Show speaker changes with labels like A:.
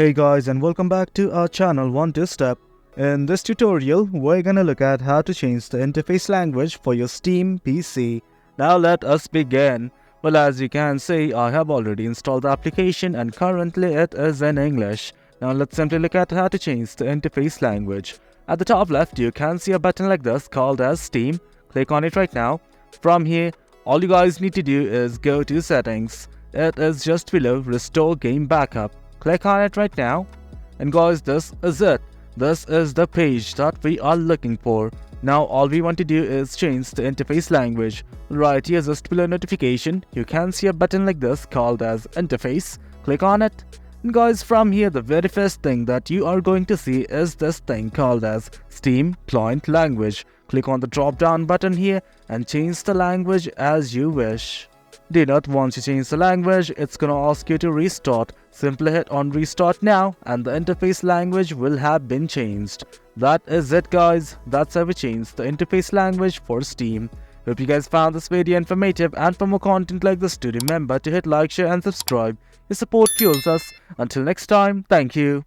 A: Hey guys, and welcome back to our channel 1-2-Step. In this tutorial, we're gonna look at how to change the interface language for your Steam PC. Now let us begin. Well, as you can see, I have already installed the application and currently it is in English. Now let's simply look at how to change the interface language. At the top left, you can see a button like this called as Steam. Click on it right now. From here, all you guys need to do is go to Settings. It is just below Restore Game Backup. Click on it right now, and guys, this is it. This is the page that we are looking for. Now all we want to do is change the interface language. Right here, just below notification, you can see a button like this called as interface. Click on it, and guys, from here the very first thing that you are going to see is this thing called as Steam Client Language. Click on the drop down button here and change the language as you wish. Do not, once you change the language, it's gonna ask you to restart. Simply hit on restart now and the interface language will have been changed. That is it guys, that's how we change the interface language for Steam. Hope you guys found this video informative, and for more content like this, do remember to hit like, share and subscribe. Your support fuels us. Until next time, thank you.